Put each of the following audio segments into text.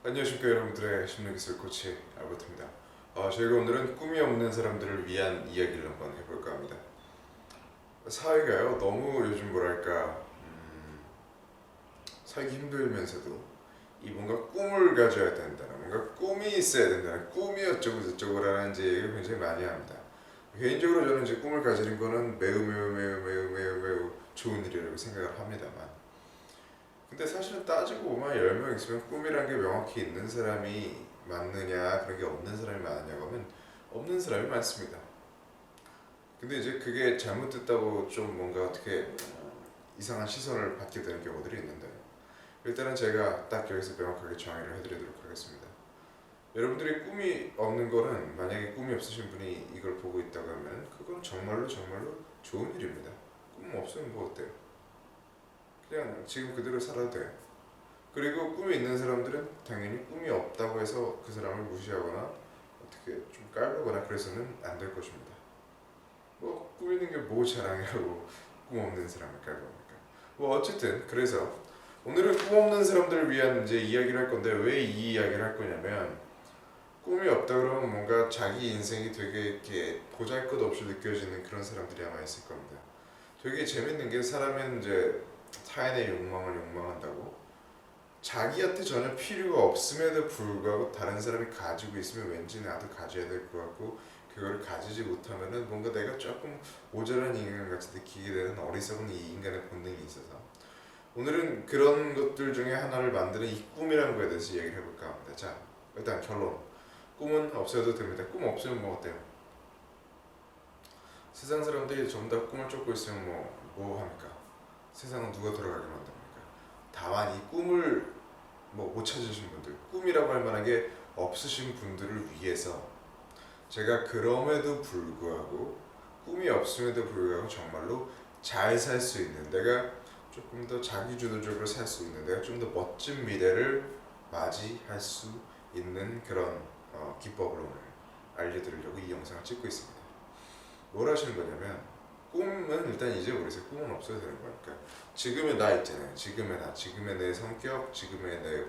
안녕하십니까 여러분들의 심리기술 코치 알버트입니다. 저희가 오늘은 꿈이 없는 사람들을 위한 이야기를 한번 해볼까 합니다. 사회가요 너무 요즘 뭐랄까 살기 힘들면서도 이 뭔가 꿈을 가져야 된다는, 뭔가 꿈이 있어야 된다는, 꿈이 어쩌고 저쩌고라는 이제 얘기를 굉장히 많이 합니다. 개인적으로 저는 이제 꿈을 가지는 거는 매우 좋은 일이라고 생각을 합니다만, 근데 사실은 따지고 보면 10명 있으면 꿈이란 게 명확히 있는 사람이 많느냐 그런 게 없는 사람이 많으냐고 하면 없는 사람이 많습니다. 근데 이제 그게 잘못됐다고 좀 뭔가 어떻게 이상한 시선을 받게 되는 경우들이 있는데, 일단은 제가 딱 여기서 명확하게 정의를 해드리도록 하겠습니다. 여러분들이 꿈이 없는 거는, 만약에 꿈이 없으신 분이 이걸 보고 있다고 하면 그건 정말로 좋은 일입니다. 꿈 없으면 뭐 어때요? 그냥 지금 그대로 살아도 돼요. 그리고 꿈이 있는 사람들은 당연히 꿈이 없다고 해서 그 사람을 무시하거나 어떻게 좀 깔보거나 그래서는 안 될 것입니다. 뭐 꿈 있는 게 뭐 자랑이라고 꿈 없는 사람을 깔봅니까? 뭐 어쨌든 그래서 오늘은 꿈 없는 사람들을 위한 이제 이야기를 할 건데, 왜 이 이야기를 할 거냐면, 꿈이 없다 그러면 뭔가 자기 인생이 되게 이렇게 보잘것없이 느껴지는 그런 사람들이 아마 있을 겁니다. 되게 재밌는 게, 사람은 이제 타인의 욕망을 욕망한다고 자기한테 전혀 필요가 없음에도 불구하고 다른 사람이 가지고 있으면 왠지 나도 가져야 될 것 같고, 그걸 가지지 못하면은 뭔가 내가 조금 모자란 인간같이 느끼게 되는 어리석은 이 인간의 본능이 있어서, 오늘은 그런 것들 중에 하나를 만드는 이 꿈이라는 거에 대해서 얘기를 해볼까 합니다. 자, 일단 결론. 꿈은 없어도 됩니다. 꿈 없으면 뭐 어때요? 세상 사람들이 전부 다 꿈을 쫓고 있으면 뭐 합니까? 세상은 누가 돌아가게 만듭니까? 다만 이 꿈을 못 찾으신 분들, 꿈이라고 할 만한 게 없으신 분들을 위해서 제가 그럼에도 불구하고, 꿈이 없음에도 불구하고 정말로 잘 살 수 있는, 내가 조금 더 자기주도적으로 살 수 있는, 내가 좀 더 멋진 미래를 맞이할 수 있는 그런 기법을 오늘 알려드리려고 이 영상을 찍고 있습니다. 뭘 하시는 거냐면, 꿈은 일단 잊어버리세요. 꿈은 없어도 되는 거니까. 지금의 나 있잖아요. 지금의 나, 지금의 내 성격, 지금의 내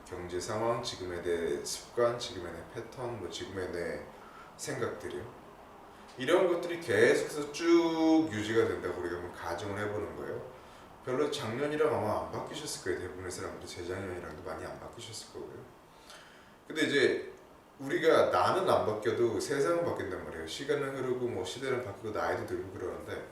경제 상황, 지금의 내 습관, 지금의 내 패턴, 지금의 내 생각들이요. 이런 것들이 계속해서 쭉 유지가 된다고 우리가 한번 가정을 해보는 거예요. 별로 작년이랑 아마 안 바뀌셨을 거예요. 대부분의 사람들이 재작년이랑도 많이 안 바뀌셨을 거고요. 근데 이제 우리가, 나는 안 바뀌어도 세상은 바뀐단 말이에요. 시간은 흐르고 시대는 바뀌고 나이도 들고 그러는데,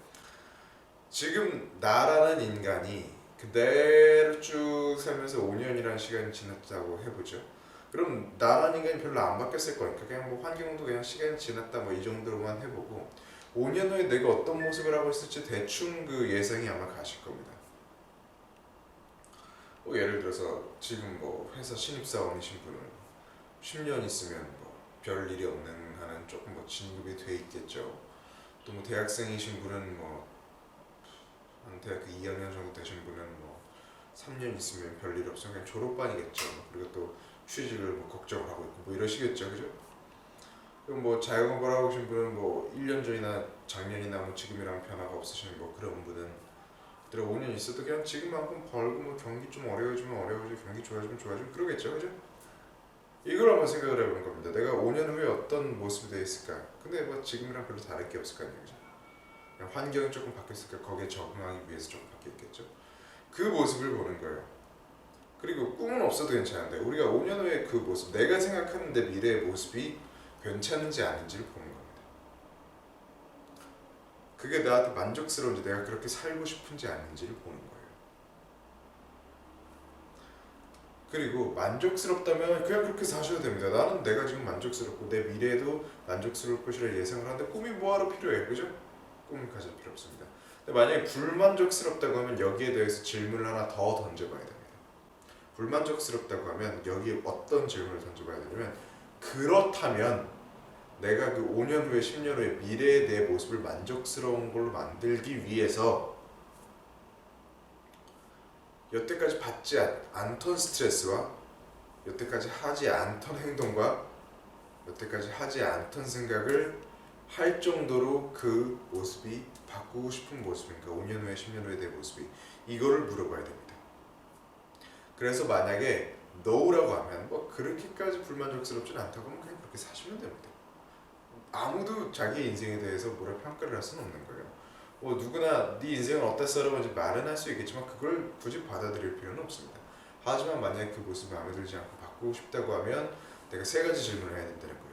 지금 나라는 인간이 그대로 쭉 살면서 5년이라는 시간이 지났다고 해보죠. 그럼 나라는 인간이 별로 안 바뀌었을 거니까 그냥 환경도 그냥 시간이 지났다 이 정도로만 해보고, 5년 후에 내가 어떤 모습을 하고 있을지 대충 그 예상이 아마 가실 겁니다. 예를 들어서 지금 회사 신입사원이신 분은 10년 있으면 별 일이 없는 한은 조금 진급이 돼 있겠죠. 또 대학생이신 분은 한 대학교 2학년 정도 되신 분은 3년 있으면 별 일 없으면 그냥 졸업반이겠죠. 그리고 또 취직을 걱정을 하고 있고 이러시겠죠, 그죠? 그럼 자영업을 하고 계신 분은 1년 전이나 작년이나 지금이랑 변화가 없으신 그런 분은 그대로 5년 있어도 그냥 지금만큼 벌고 경기 좀 어려워지면 어려워지고 경기 좋아지면 좋아지고 그러겠죠, 그죠? 이걸 한번 생각을 해보는 겁니다. 내가 5년 후에 어떤 모습이 되어 있을까? 근데 지금이랑 별로 다를 게 없을 거 아니에요, 그죠? 그냥 환경이 조금 바뀌었을까? 거기에 적응하기 위해서 조금 바뀌었겠죠? 그 모습을 보는 거예요. 그리고 꿈은 없어도 괜찮은데, 우리가 5년 후에 그 모습, 내가 생각하는 내 미래의 모습이 괜찮은지 아닌지를 보는 겁니다. 그게 나한테 만족스러운지, 내가 그렇게 살고 싶은지 아닌지를 보는 거예요. 그리고 만족스럽다면 그냥 그렇게 사셔도 됩니다. 나는 내가 지금 만족스럽고 내 미래에도 만족스러울 것이라 예상을 하는데 꿈이 뭐하러 필요해요, 그죠? 꿈을 가질 필요 없습니다. 근데 만약에 불만족스럽다고 하면 여기에 대해서 질문을 하나 더 던져봐야 됩니다. 불만족스럽다고 하면 여기에 어떤 질문을 던져봐야 되냐면, 그렇다면 내가 그 5년 후에 10년 후에 미래의 내 모습을 만족스러운 걸로 만들기 위해서 여태까지 받지 않던 스트레스와 여태까지 하지 않던 행동과 여태까지 하지 않던 생각을 할 정도로 그 모습이 바꾸고 싶은 모습인가, 5년 후에 10년 후에 내 모습이, 이거를 물어봐야 됩니다. 그래서 만약에 no라고 하면 뭐 그렇게까지 불만족스럽진 않다고 하면 그냥 그렇게 사시면 됩니다. 아무도 자기 인생에 대해서 뭐라 평가를 할 수는 없는 거예요. 뭐 누구나 네 인생은 어땠어라고 이제 말은 할 수 있겠지만 그걸 굳이 받아들일 필요는 없습니다. 하지만 만약에 그 모습이 마음에 들지 않고 바꾸고 싶다고 하면 내가 세 가지 질문을 해야 된다는 거예요.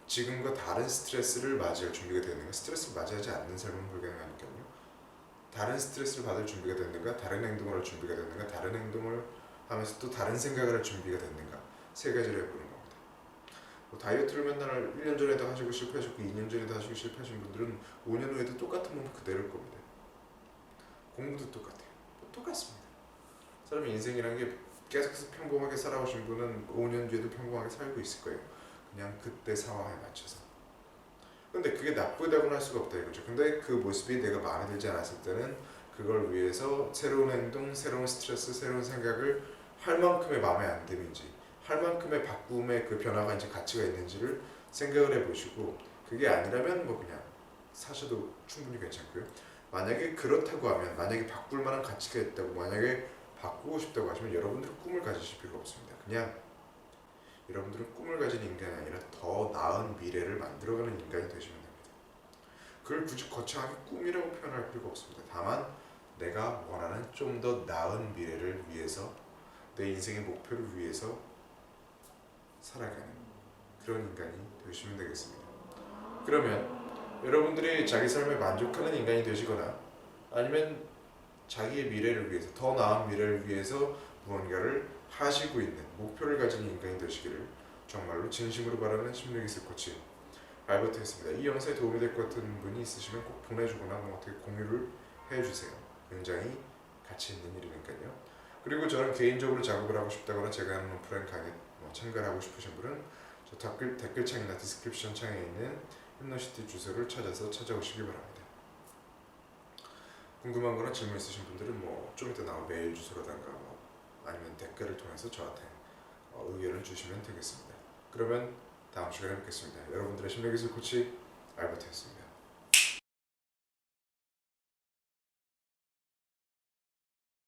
지금과 다른 스트레스를 맞이할 준비가 되는가? 스트레스를 맞이하지 않는 삶은 불가능하니까요. 다른 스트레스를 받을 준비가 됐는가? 다른 행동을 할 준비가 됐는가? 다른 행동을 하면서 또 다른 생각을 할 준비가 됐는가? 세 가지를 해보는 겁니다. 뭐 다이어트를 맨날 1년 전에도 하시고 실패하셨고 2년 전에도 하시고 실패하신 분들은 5년 후에도 똑같은 몸 그대로일 겁니다. 공부도 똑같아요. 똑같습니다. 사람의 인생이라는 게 계속해서 평범하게 살아오신 분은 5년 뒤에도 평범하게 살고 있을 거예요. 그냥 그때 상황에 맞춰서. 근데 그게 나쁘다고는 할 수가 없다 이거죠. 근데 그 모습이 내가 마음에 들지 않았을 때는 그걸 위해서 새로운 행동, 새로운 스트레스, 새로운 생각을 할 만큼의 마음에 안 듦인지, 할 만큼의 바꿈의 그 변화가 이제 가치가 있는지를 생각을 해보시고, 그게 아니라면 뭐 그냥 사셔도 충분히 괜찮고요. 만약에 그렇다고 하면, 만약에 바꿀 만한 가치가 있다고, 만약에 바꾸고 싶다고 하시면 여러분들은 꿈을 가지실 필요가 없습니다. 그냥 여러분들은 꿈을 가진 인간이 아니라 더 나은 미래를 만들어가는 인간이 되시면 됩니다. 그걸 굳이 거창하게 꿈이라고 표현할 필요가 없습니다. 다만 내가 원하는 좀 더 나은 미래를 위해서, 내 인생의 목표를 위해서 살아가는 그런 인간이 되시면 되겠습니다. 그러면 여러분들이 자기 삶에 만족하는 인간이 되시거나 아니면 자기의 미래를 위해서, 더 나은 미래를 위해서 무언가를 하시고 있는 목표를 가진 인간이 되시기를 정말로 진심으로 바라는 심리기술 코치 알버트였습니다. 이 영상에 도움이 될 것 같은 분이 있으시면 꼭 보내주거나 뭐 어떻게 공유를 해주세요. 굉장히 가치 있는 일이니까요. 그리고 저는 개인적으로 작업을 하고 싶다거나 제가 하는 오프라인 강의 참가를 하고 싶으신 분은 저 댓글창이나 디스크립션 창에 있는 힙노시티 주소를 찾아서 찾아오시기 바랍니다. 궁금한 거나 질문 있으신 분들은 뭐 좀 이따 나올 메일 주소라든가 뭐 아니면 댓글을 통해서 저한테 의견을 주시면 되겠습니다. 그러면 다음 시간에 뵙겠습니다. 여러분들의 심리기술 코치 알버트였습니다.